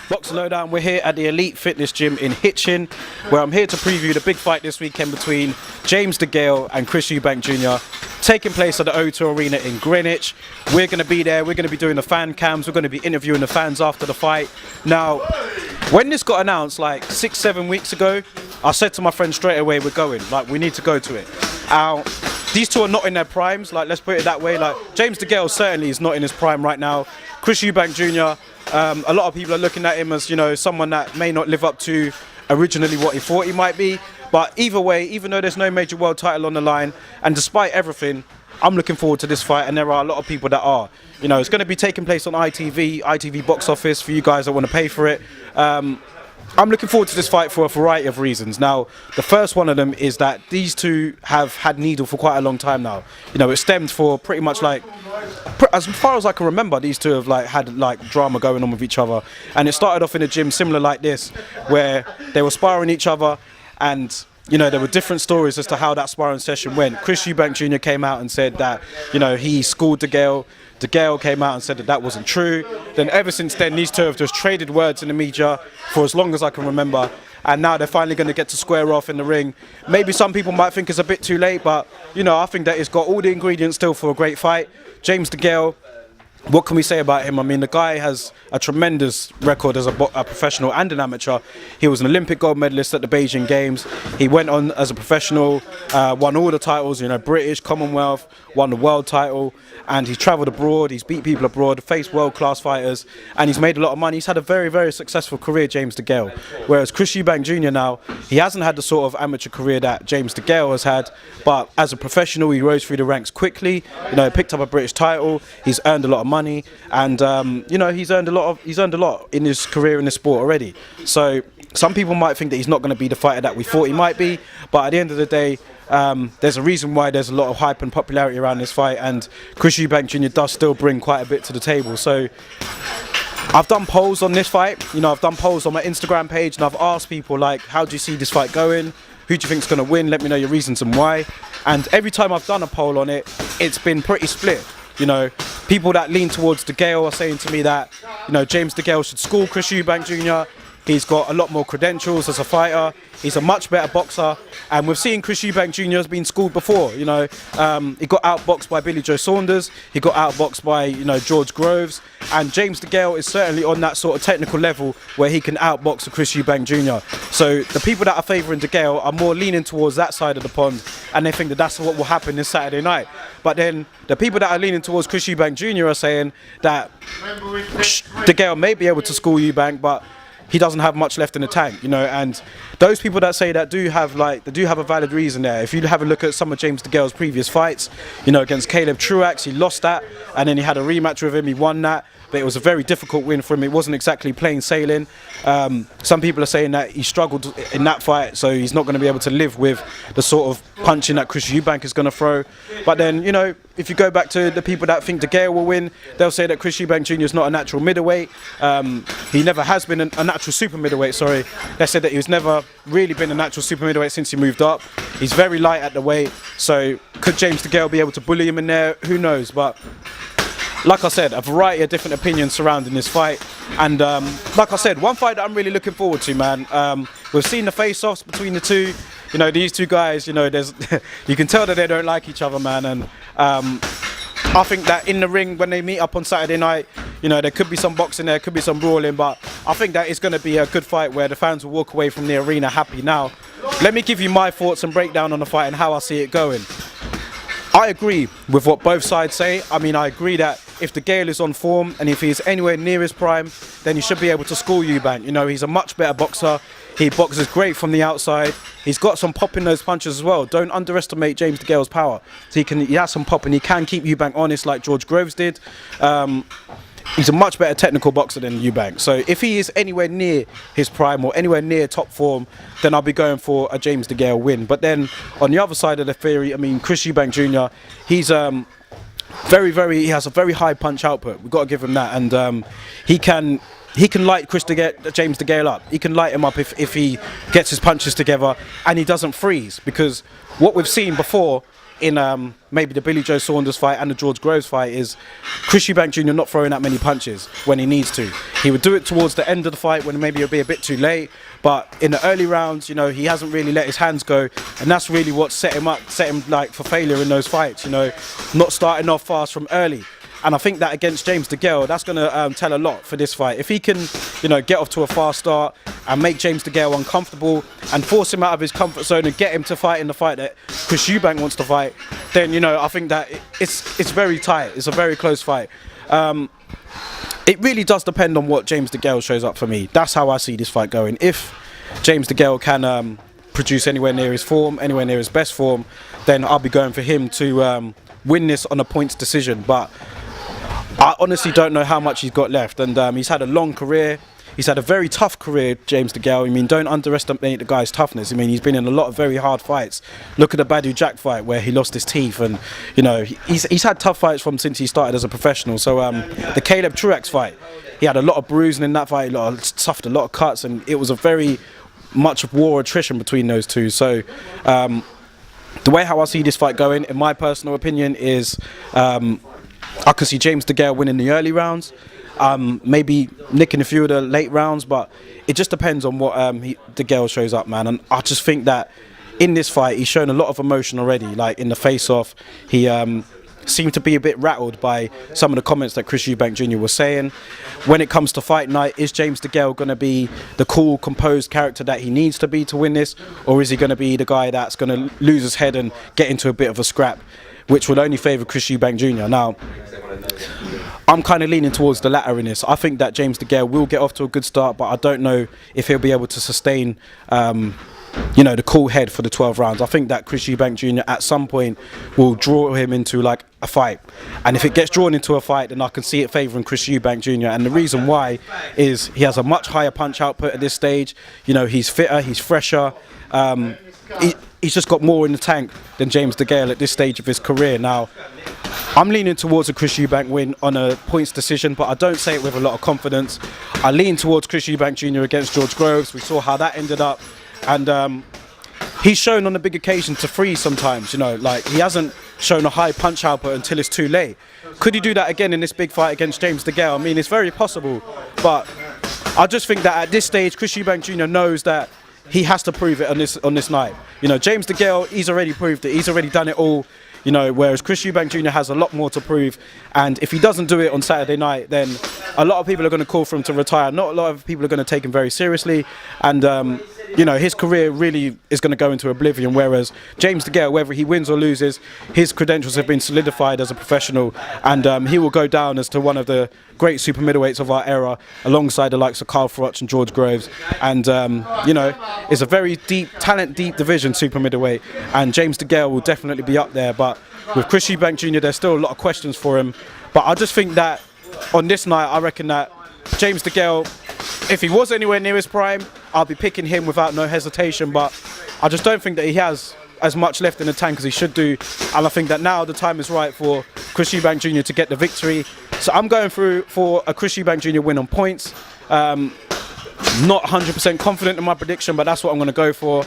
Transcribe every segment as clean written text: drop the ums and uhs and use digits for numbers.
Boxing Lowdown, we're here at the Elite Fitness Gym in Hitchin, where I'm here to preview the big fight this weekend between James Degale and Chris Eubank Jr., taking place at the O2 Arena in Greenwich. We're going to be there, we're going to be doing the fan cams, we're going to be interviewing the fans after the fight. Now, when this got announced like 6-7 weeks ago, I said to my friend straight away, we're going, like we need to go to it. Now, these two are not in their primes, like let's put it that way. Like James Degale certainly is not in his prime right now. Chris Eubank Jr., a lot of people are looking at him as, you know, someone that may not live up to originally what he thought he might be. But either way, even though there's no major world title on the line, and despite everything, I'm looking forward to this fight, and there are a lot of people that are. You know, it's going to be taking place on ITV box office for you guys that want to pay for it. I'm looking forward to this fight for a variety of reasons. Now, the first one of them is that these two have had Needle for quite a long time now. You know, it stemmed for pretty much like, as far as I can remember, these two have like had like drama going on with each other. And it started off in a gym similar like this, where they were sparring each other, and you know, there were different stories as to how that sparring session went. Chris Eubank Jr. came out and said that, you know, he schooled Degale. Degale came out and said that that wasn't true. Then ever since then, these two have just traded words in the media for as long as I can remember. And now they're finally going to get to square off in the ring. Maybe some people might think it's a bit too late, but, you know, I think that it's got all the ingredients still for a great fight. James Degale, what can we say about him? I mean, the guy has a tremendous record as a professional and an amateur. He was an Olympic gold medalist at the Beijing Games. He went on as a professional, won all the titles, you know, British, Commonwealth, won the world title, and he's travelled abroad, he's beat people abroad, faced world-class fighters, and he's made a lot of money. He's had a very, very successful career, James Degale. Whereas Chris Eubank Jr. now, he hasn't had the sort of amateur career that James Degale has had, but as a professional, he rose through the ranks quickly, you know, picked up a British title, he's earned a lot of money, and you know, he's earned a lot in his career in this sport already. So some people might think that he's not going to be the fighter that we thought he might be, but at the end of the day, there's a reason why there's a lot of hype and popularity around this fight, and Chris Eubank Jr. does still bring quite a bit to the table. So I've done polls on this fight, you know, I've done polls on my Instagram page, and I've asked people like, how do you see this fight going? Who do you think's going to win? Let me know your reasons and why. And every time I've done a poll on it, it's been pretty split. You know, people that lean towards Degale are saying to me that, you know, James Degale should school Chris Eubank Jr. He's got a lot more credentials as a fighter. He's a much better boxer. And we've seen Chris Eubank Jr. has been schooled before. You know, he got outboxed by Billy Joe Saunders. He got outboxed by, you know, George Groves. And James Degale is certainly on that sort of technical level where he can outbox a Chris Eubank Jr. So the people that are favouring Degale are more leaning towards that side of the pond, and they think that that's what will happen this Saturday night. But then the people that are leaning towards Chris Eubank Jr. are saying that Degale may be able to school Eubank, but he doesn't have much left in the tank, you know. And those people that say that do have a valid reason there. If you have a look at some of James Degale's previous fights, you know, against Caleb Truax, he lost that, and then he had a rematch with him, he won that, but it was a very difficult win for him. It wasn't exactly plain sailing. Some people are saying that he struggled in that fight, so he's not going to be able to live with the sort of punching that Chris Eubank is going to throw. But then, you know, if you go back to the people that think Degale will win, they'll say that Chris Eubank Jr. is not a natural middleweight. He never has been a natural super middleweight, sorry. They said that he's never really been a natural super middleweight since he moved up. He's very light at the weight, so could James Degale be able to bully him in there? Who knows? But like I said, a variety of different opinions surrounding this fight. And like I said, one fight that I'm really looking forward to, man. We've seen the face-offs between the two. You know, these two guys, you know, there's you can tell that they don't like each other, man. And I think that in the ring, when they meet up on Saturday night, you know, there could be some boxing there, could be some brawling, but I think that it's going to be a good fight where the fans will walk away from the arena happy. Now, let me give you my thoughts and breakdown on the fight and how I see it going. I agree with what both sides say. I mean, I agree that if Degale is on form and if he's anywhere near his prime, then he should be able to school Eubank. You know, he's a much better boxer. He boxes great from the outside. He's got some pop in those punches as well. Don't underestimate James Degale's power. So he has some pop, and he can keep Eubank honest like George Groves did. He's a much better technical boxer than Eubank. So if he is anywhere near his prime or anywhere near top form, then I'll be going for a James Degale win. But then on the other side of the theory, I mean, Chris Eubank Jr., he's he has a very high punch output. We've got to give him that. And he can light James Degale up. He can light him up if he gets his punches together and he doesn't freeze. Because what we've seen before in maybe the Billy Joe Saunders fight and the George Groves fight is Chris Eubank Jr. not throwing that many punches when he needs to. He would do it towards the end of the fight when maybe it'll be a bit too late, but in the early rounds, you know, he hasn't really let his hands go, and that's really what set him like for failure in those fights, you know, not starting off fast from early. And I think that against James Degale, that's going to tell a lot for this fight. If he can, you know, get off to a fast start and make James Degale uncomfortable and force him out of his comfort zone and get him to fight in the fight that Chris Eubank wants to fight, then, you know, I think that it's very tight. It's a very close fight. It really does depend on what James Degale shows up for me. That's how I see this fight going. If James Degale can produce anywhere near his form, anywhere near his best form, then I'll be going for him to win this on a points decision. But I honestly don't know how much he's got left, and he's had a long career. He's had a very tough career, James Degale. I mean, don't underestimate the guy's toughness. I mean, he's been in a lot of very hard fights. Look at the Badu Jack fight where he lost his teeth, and you know he's had tough fights from since he started as a professional. So the Caleb Truax fight, he had a lot of bruising in that fight. Suffered a lot of cuts, and it was a very much war attrition between those two. So the way how I see this fight going, in my personal opinion, is I could see James Degale winning the early rounds, maybe nicking a few of the late rounds, but it just depends on what Degale shows up, man. And I just think that in this fight, he's shown a lot of emotion already. Like in the face-off, he seemed to be a bit rattled by some of the comments that Chris Eubank Jr. was saying. When it comes to fight night, is James Degale going to be the cool, composed character that he needs to be to win this, or is he going to be the guy that's going to lose his head and get into a bit of a scrap, which would only favour Chris Eubank Jr. Now, I'm kind of leaning towards the latter in this. I think that James Degale will get off to a good start, but I don't know if he'll be able to sustain, you know, the cool head for the 12 rounds. I think that Chris Eubank Jr. at some point will draw him into like a fight. And if it gets drawn into a fight, then I can see it favouring Chris Eubank Jr. And the reason why is he has a much higher punch output at this stage. You know, he's fitter, he's fresher. He's just got more in the tank than James Degale at this stage of his career. Now, I'm leaning towards a Chris Eubank win on a points decision, but I don't say it with a lot of confidence. I lean towards Chris Eubank Jr. against George Groves. We saw how that ended up. And he's shown on a big occasion to freeze sometimes, you know, like he hasn't shown a high punch output until it's too late. Could he do that again in this big fight against James Degale? I mean, it's very possible, but I just think that at this stage, Chris Eubank Jr. knows that he has to prove it on this night. You know, James Degale, he's already proved it. He's already done it all. You know, whereas Chris Eubank Jr. has a lot more to prove, and if he doesn't do it on Saturday night, then a lot of people are going to call for him to retire. Not a lot of people are going to take him very seriously, and you know, his career really is going to go into oblivion. Whereas James Degale, whether he wins or loses, his credentials have been solidified as a professional, and he will go down as to one of the great super middleweights of our era, alongside the likes of Carl Froch and George Groves. And you know, it's a very deep division, super middleweight, and James Degale will definitely be up there. But with Chris Eubank Jr., there's still a lot of questions for him. But I just think that on this night, I reckon that James Degale, if he was anywhere near his prime, I'll be picking him without no hesitation. But I just don't think that he has as much left in the tank as he should do, and I think that now the time is right for Chris Eubank Jr. to get the victory. So I'm going through for a Chris Eubank Jr. win on points. Not 100% confident in my prediction, but that's what I'm going to go for.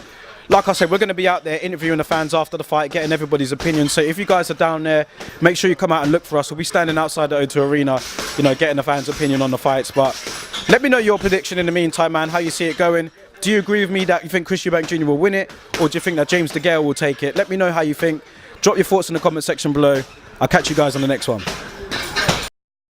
Like I said, we're going to be out there interviewing the fans after the fight, getting everybody's opinion. So if you guys are down there, make sure you come out and look for us. We'll be standing outside the O2 Arena, you know, getting the fans' opinion on the fights. But let me know your prediction in the meantime, man, how you see it going. Do you agree with me that you think Chris Eubank Jr. will win it, or do you think that James Degale will take it? Let me know how you think. Drop your thoughts in the comment section below. I'll catch you guys on the next one.